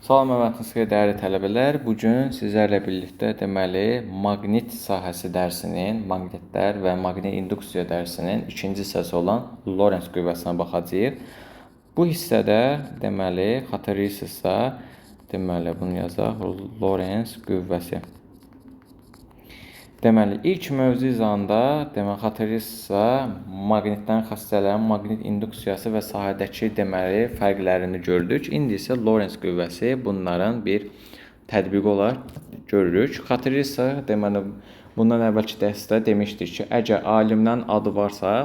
Salam əvvəliniz dəyərli tələbələr. Bu gün sizlərlə birlikdə deməli maqnit sahəsi dərsinin, maqnitlər və maqnit induksiya dərsinin ikinci hissəsi olan Lorentz qüvvəsinə baxacağıq. Bu hissədə deməli xatırlayırsınızsa, deməli bunu yazaq, Lorentz qüvvəsi. Deməli, ilk mövzu izahında, deməli, xatırlayırsınızsa, maqnitlərin xassələri, maqnit induksiyası və sahədəki, deməli, fərqlərini gördük. İndi isə Lorentz qüvvəsi bunların bir tətbiqi olaraq görürük. Xatırlayırsınızsa, deməli, bundan əvvəlki dərsdə demişdik ki, əgər alimdən adı varsa,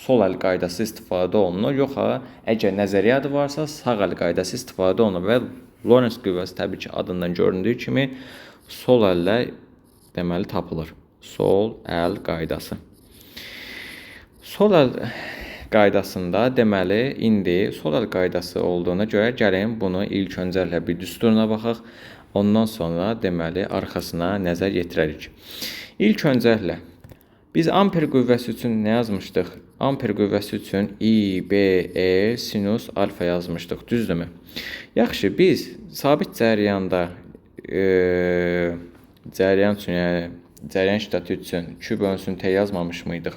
sol əl qaydası istifadə olunur, yoxsa əgər nəzəriyyə adı varsa, sağ əl qaydası istifadə olunur və Lorentz qüvvəsi təbii ki, adından göründüyü kimi sol əllə deməli tapılır. Sol əl qaydası. Sol əl qaydasında deməli indi sol əl qaydası olduğuna görə gəlin bunu ilk öncələ bir düsturuna baxaq. Ondan sonra deməli arxasına nəzər yetirərik. İlk öncələ biz amper qüvvəsi üçün nə yazmışdıq? Amper qüvvəsi üçün I, B, E sinus alfa yazmışdıq, düzdürmü? Yaxşı, biz sabit cərəyanda cərəyan üçün, yəni cərəyan şiddəti üçün Q bölünsün T yazmamış mıydıq?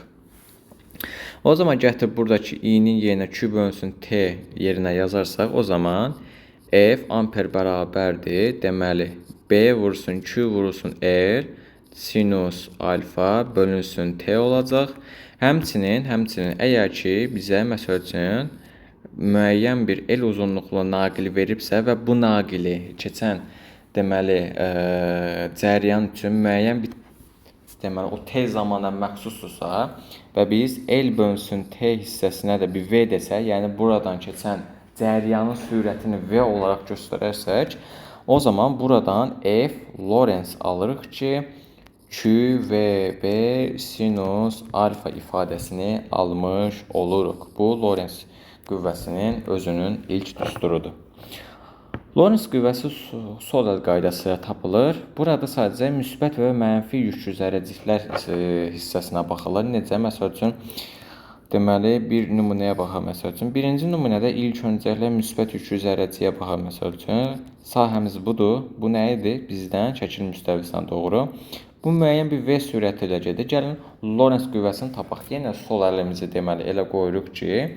O zaman gətirib buradakı I-nin yerinə Q bölünsün T yerinə yazarsaq, o zaman F amper bərabərdir. Deməli, B vursun Q vursun R sinus alfa bölünsün T olacaq. Həmçinin əgər ki, bizə məsəl üçün müəyyən bir el uzunluqlu naqili veribsə və bu naqili keçən deməli, cərəyan üçün müəyyən bir deməli, o T zamana məxsusdursa və biz L bölünsün T hissəsinə də bir V desək, yəni buradan keçən cərəyanın sürətini V olaraq göstərərsək, o zaman buradan F Lorentz alırıq ki, QVB sinus alfa ifadəsini almış oluruq. Bu Lorentz qüvvəsinin özünün ilk düsturudur. Lorentz qüvvəsi sol əl qaydası tapılır. Burada sadəcə müsbət və mənfi yüklü zərrəciklər hissəsinə baxılır. Necə? Məsəl üçün, deməli, bir nümunəyə baxaq. Məsəl üçün, birinci nümunədə ilk öncələ müsbət yüklü zərrəciyə baxaq. Məsəl üçün, sahəmiz budur. Bu nə idi? Bizdən şəkil müstəvisinə doğru. Bu müəyyən bir V sürəti ilə gedir. Gəlin, Lorentz qüvvəsini tapaq. Yenə sol əlimizi deməli elə qoyuruq ki,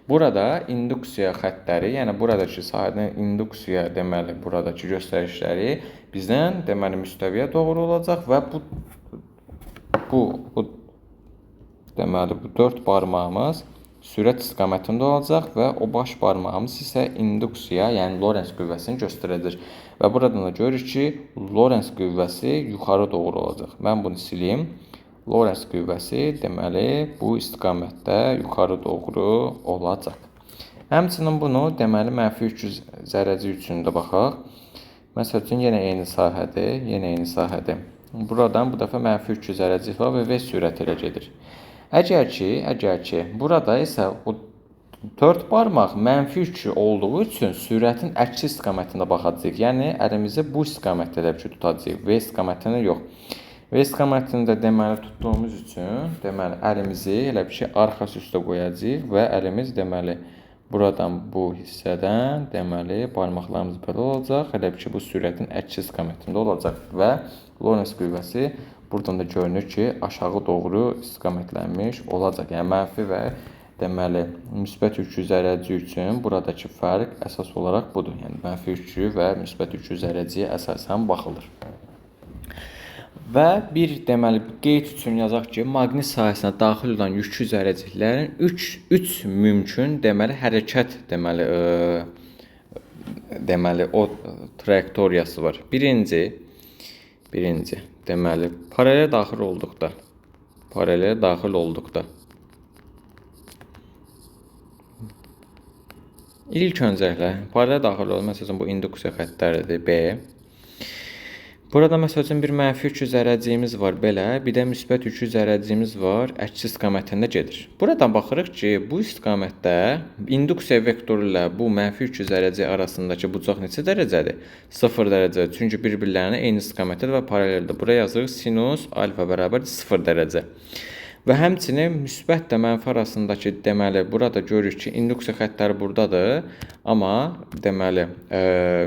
burada induksiya xəttləri, yəni buradakı sahənin induksiya deməli buradakı göstərişləri bizdən deməli müstəviyə doğru olacaq və bu deməli bu 4 barmağımız sürət istiqamətində olacaq və o baş barmağımız isə induksiya, yəni Lorentz qüvvəsini göstərəcək. Və buradan da görürük ki, Lorentz qüvvəsi yuxarı doğru olacaq. Mən bunu sileyim. Lorentz qüvvəsi deməli bu istiqamətdə yuxarı doğru olacaq. Həmçinin bunu deməli mənfi 300 zərrəci üçün də baxaq. Məsəl üçün yenə eyni sahədir. Buradan bu dəfə mənfi 300 zərrəci var və V sürəti ilə gedir. Əgər ki, burada isə o 4 barmaq mənfi 3 olduğu üçün sürətin əksi istiqamətində baxacağıq. Yəni əlimizi bu istiqamətdə də tutacağıq, V istiqamətində yox. V istiqamətində deməli tutduğumuz üçün deməli əlimizi elə bir şey arxası üstə qoyacağıq və əlimiz deməli buradan bu hissədən deməli barmaqlarımız belə olacaq. Elə bir ki bu sürətin əksi istiqamətində olacaq və Lorentz qüvvəsi buradan da görünür ki, aşağı doğru istiqamətlənmiş olacaq. Yəni mənfi və deməli müsbət yüklü zərrəci üçün buradakı fərq əsas olaraq budur. Yəni mənfi yüklü və müsbət yüklü zərrəciyə əsasən baxılır. Və bir deməli qeyd üçün yazaq ki, maqnit sahəsinə daxil olan yüklü zərrəciklərin 3 mümkün deməli hərəkət deməli o trayektoriyası var. Birinci deməli paralel daxil olduqda İlk öncələ paralel daxil olan məsələn bu induksiya xəttləridir B. Burada məsəl üçün bir mənfi 300 zərrəciyimiz var belə, bir də müsbət 300 zərrəciyimiz var, əksi istiqamətində gedir. Buradan baxırıq ki, bu istiqamətdə induksiya vektoru ilə bu mənfi 300 zərrəciy arasındakı bucaq neçə dərəcədir? 0 dərəcə. Çünki bir-birlərinə eyni istiqamətdədir və paraleldir. Buraya yazırıq sinus alfa bərabər 0 dərəcə. Və həmçinin müsbət və mənfi arasındakı deməli burada görürük ki, induksiya xəttləri buradadır. Amma deməli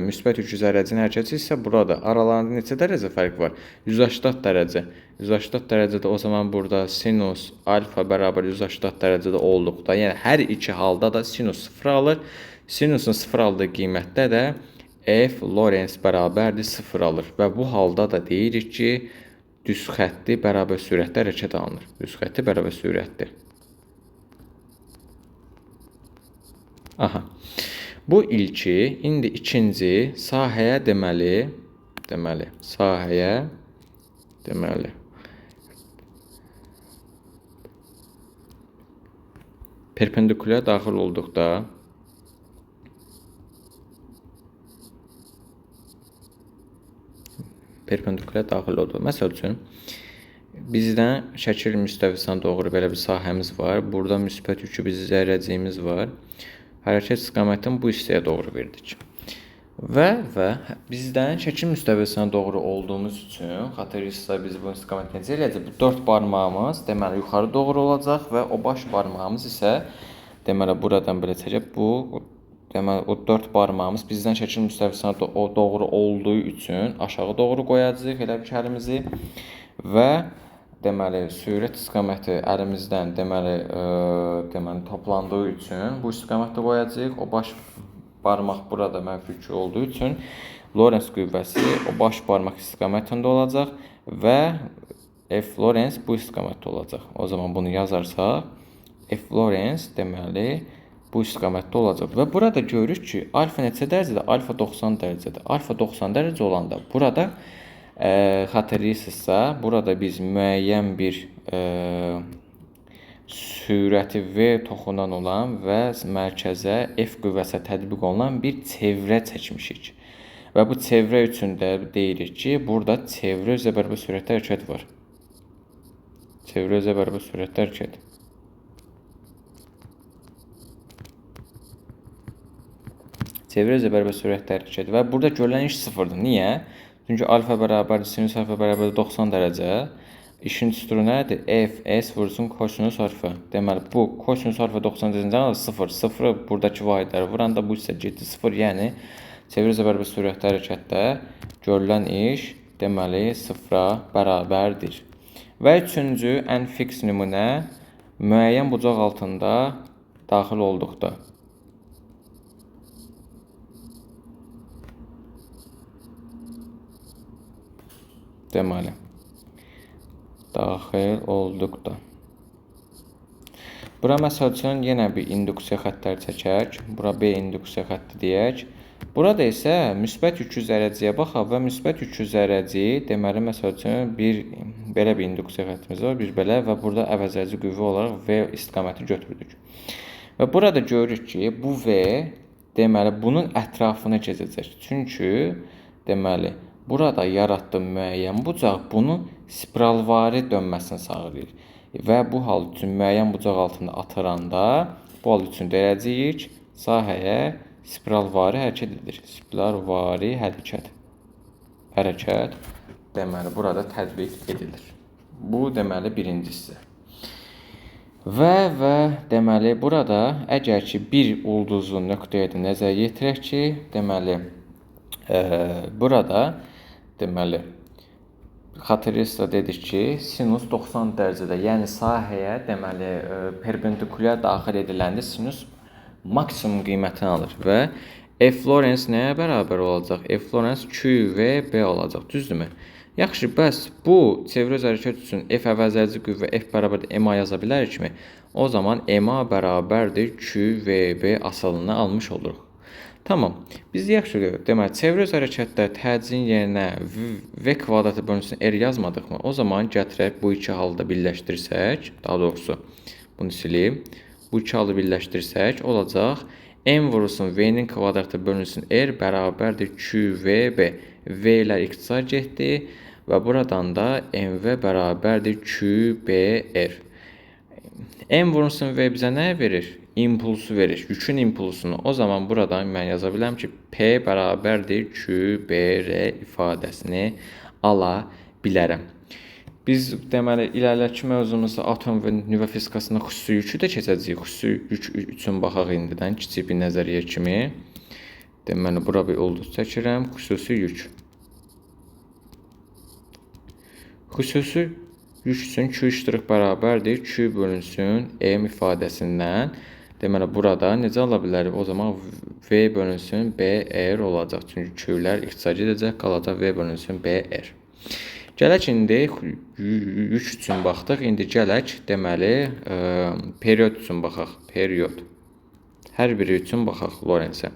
müsbət yükü zərrəcinin hərəkəti isə burada. Aralarında neçə dərəcə fərq var? 180 dərəcə. 180 dərəcədə o zaman burada sinus alfa bərabər 180 dərəcədə olduqda, yəni hər iki halda da sinus 0 alır. Sinusun 0 aldığı qiymətdə də f Lorentz bərabərdir 0 alır. Və bu halda da deyirik ki, düz xətti bərabər sürətdə hərəkət alınır. Düz xətti bərabər sürətdir. Aha. Bu ilki, indi ikinci sahəyə sahəyə perpendikulyar daxil olduqda Məsəl üçün, bizdən şəkil müstəvisinə doğru belə bir sahəmiz var. Burada müsbət yükü bizi zərrəciyimiz var. Hərəkət istiqamətini bu hissəyə doğru verdik. Və bizdən şəkil müstəvisinə doğru olduğumuz üçün, xatırlayırsınızsa biz bu istiqamət necə eləyəcək? Bu 4 barmağımız deməli yuxarı doğru olacaq və o baş barmağımız isə deməli buradan belə çəkib deməli o 4 barmağımız bizdən şəkil müstəvisinə doğru olduğu üçün aşağı doğru qoyacağıq elə bir əlimizi və deməli sürət istiqaməti əlimizdən deməli toplandığı üçün bu istiqamətdə qoyacağıq. O baş barmaq burada mənfi 2 olduğu üçün Lorentz qüvvəsi o baş barmaq istiqamətində olacaq və F Lorentz bu istiqamətdə olacaq. O zaman bunu yazarsaq F Lorentz deməli bu istiqamətdə olacaq. Və burada görürük ki, alfa neçə dərəcədə? Alfa 90 dərəcədə. Alfa 90 dərəcə olanda burada xatırlayırsınızsa, burada biz müəyyən bir sürəti V toxunan olan və mərkəzə F qüvvəsi tətbiq olunan bir çevrə çəkmişik. Və bu çevrə üçün də deyirik ki, burada çevrə üzrə bərabər sürətdə hərəkət var. Çevrə üzrə bərabər sürətdə hərəkət. Çevrə üzrə bərabər sürətdə hərəkət və burada görülən iş sıfırdır. Niyə? Çünki alfa bərabərdir, sinus alfa bərabərdir 90 dərəcə. İşin üstürü nədir? F, S vursun kosinus alfa. Deməli, bu kosinus alfa 90 dərəcədən 0. 0 buradakı vahidləri vuranda bu isə getdi 0. Yəni, çevrə üzrə bərabər sürətdə hərəkətdə görülən iş deməli 0-a bərabərdir. Və üçüncü, ən fiks nümunə müəyyən bucaq altında daxil olduqda. Deməli, daxil olduqda. Bura məsəl üçün yenə bir induksiya xəttləri çəkək. Bura B induksiya xətti deyək. Burada isə müsbət yükü zərrəciyə baxaq və müsbət yükü zərrəci deməli məsəl üçün belə bir induksiya xəttimiz var, bir belə və burada əvəzləyici qüvvə olaraq V istiqaməti götürdük. Və burada görürük ki, bu V deməli bunun ətrafına keçəcək. Çünki deməli burada yaratdığı müəyyən bucaq bunun spiralvari dönməsini sağlayır. Və bu hal üçün müəyyən bucaq altında atıranda bu hal üçün deyəcəyik sahəyə spiralvari hərəkət edir. Spiralvari hərəkət deməli burada tətbiq edilir. Bu deməli birincisi. Və deməli burada əgər ki bir ulduzlu nöqtəyə də nəzər yetirək ki, deməli burada deməli xatırlayırsınızsa dedik ki, sinus 90 dərəcədə, yəni sahəyə deməli perpendikulyar daxil ediləndə sinus maksimum qiymətini alır və F Lorentz nəyə bərabər olacaq? F Lorentz QVB olacaq, düzdürmü? Yaxşı, bəs bu çevrə üzrə hərəkət üçün F əvəzləyici qüvvə F bərabərdir MA yaza bilərik mi? O zaman MA bərabərdir QVB asılını almış oluruq. Tamam. Biz yaxşı deməli çevrə üzrə hərəkətdə təcrin yerinə V kvadratı bölünsün R yazmadıq mı? O zaman gətirək bu iki halda birləşdirsək, daha doğrusu bunu sileyim. Bu iki halı birləşdirsək olacaq M vurulsun V-nin kvadratı bölünsün R bərabərdir QVB. V-lər ixtisar getdi və buradan da MV bərabərdir QBR. M vurulsun V bizə nə verir? İmpulsu verir, yükün impulsunu. O zaman buradan mən yaza bilərəm ki, P bərabərdir QBR ifadəsini ala bilərəm. Biz deməli irəlidəki mövzumuzda atom və nüvə fizikasında xüsusi yükü də keçəcəyik. Xüsusi yük üçün baxaq indidən kiçik bir nəzəriyyə kimi. Deməli bura bir ulduz çəkirəm. Xüsusi yük. Xüsusi yük üçün Q iştirak bərabərdir. Q bölünsün M ifadəsindən. Deməli burada necə ala bilərik? O zaman V bölünsün BR olacaq. Çünki Q'lər ixtisar edəcək, qalacaq V bölünsün BR. Gələk indi yük üçün baxdıq. İndi gələk deməli period üçün baxaq. Period. Hər biri üçün baxaq Lorentsə.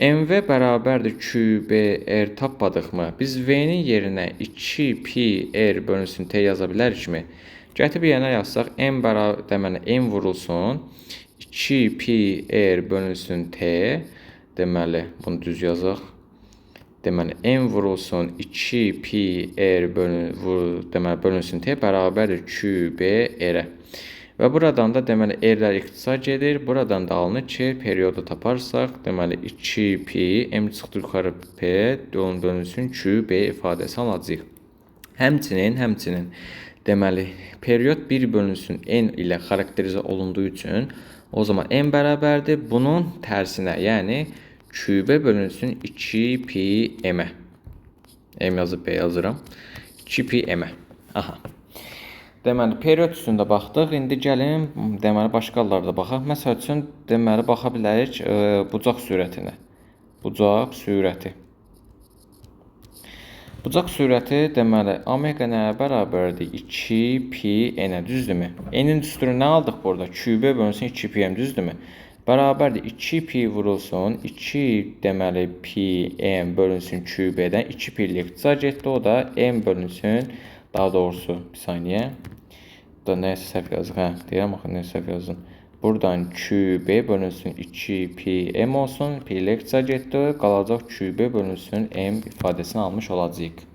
MV bərabərdir QBR tapmadıq-mı? Biz V-nin yerinə 2πr bölünsün T yaza bilərikmi? Gətirib yenə yazsaq, M bərabər deməli M vurulsun 2πr bölünsün T. Deməli bunu düz yazaq. Deməli M vurulsun 2πr bölünsün T bərabərdir QBR-ə. Və buradan da deməli R-lər ixtisar gedir. Buradan da alınır ki, periodu taparsaq, deməli 2π M çıxdı yuxarı P bölünsün QB ifadəsi alacağıq. Həmçinin deməli period 1 bölünsün N ilə xarakterizə olunduğu üçün o zaman M bərabərdir bunun tərsinə, yəni QB bölünsün 2πm-ə. M yazıb B yazıram. 2πm-ə. Aha. Deməli, period üstündə baxdıq. İndi gəlin, deməli, başqalarına baxaq. Məsəl üçün, deməli, baxa bilərik bucaq sürətinə. Bucaq sürəti. Bucaq sürəti, deməli, omega nəyə bərabərdir? 2πn-ə, düzdürmü? N-in düsturu nə aldıq burada? QB bölünsün 2πm, düzdürmü? Bərabərdir 2π vurulsun 2 deməli pm bölünsün QB-dən 2π-lik ixtisar getdi. O da M bölünsün, daha doğrusu bir saniyə. Da nəyəsə səhv yazıq, deyirəm axı nəyəsə səhv yazın. Buradan QB bölünsün 2πm olsun, p-lik ixtisar getdi. Qalacaq QB bölünsün M ifadəsini almış olacaq.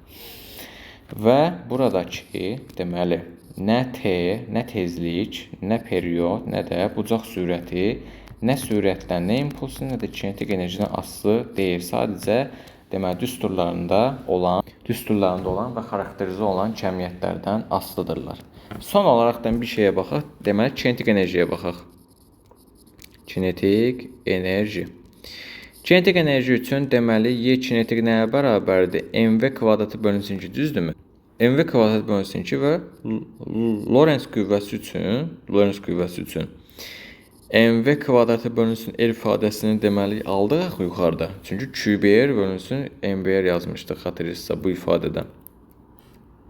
Və buradakı deməli nə T, nə tezlik, nə period, nə də bucaq sürəti nə sürətdən, nə impulsun, nə də kinetik enerjidən asılı deyil. Sadəcə deməli düsturlarında olan və xarakterizə olan cəmiyyətlərdən asılıdırlar. Son olaraq da bir şeyə baxaq. Deməli kinetik enerjiyə baxaq. Kinetik enerji. Kinetik enerji üçün deməli Y kinetik nəyə bərabərdir? MV kvadratı bölünsün 2, düzdürmü? MV kvadratı bölünsün 2 və Lorentz qüvvəsi üçün MV kvadratı bölünsün R ifadəsini deməli aldıq yuxarıda. Çünki QBR bölünsün MBR yazmışdıq xatırlayırsınızsa bu ifadədən.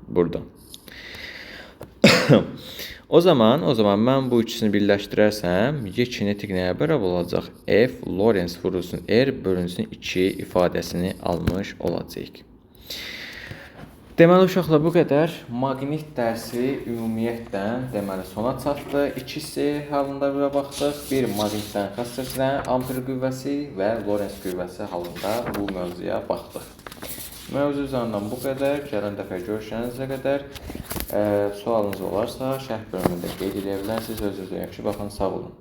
Burada. O zaman mən bu ikisini birləşdirərsəm, Y kinetik nəyə bərabər olacaq? F Lorentz vurulsun R bölünsün 2 ifadəsini almış olacaq. Deməli uşaqlar bu qədər maqnit dərsi ümumiyyətlə deməli sona çatdı. İkisi halında bura baxdıq. Bir maqnitdən xəstə edilən amper qüvvəsi və Lorentz qüvvəsi halında bu mövzuya baxdıq. Mövzu üzərindən bu qədər. Gələn dəfə görüşənizə qədər sualınız olarsa şərh bölümündə qeyd edə bilərsiniz. Özünüzə yaxşı baxın, sağ olun.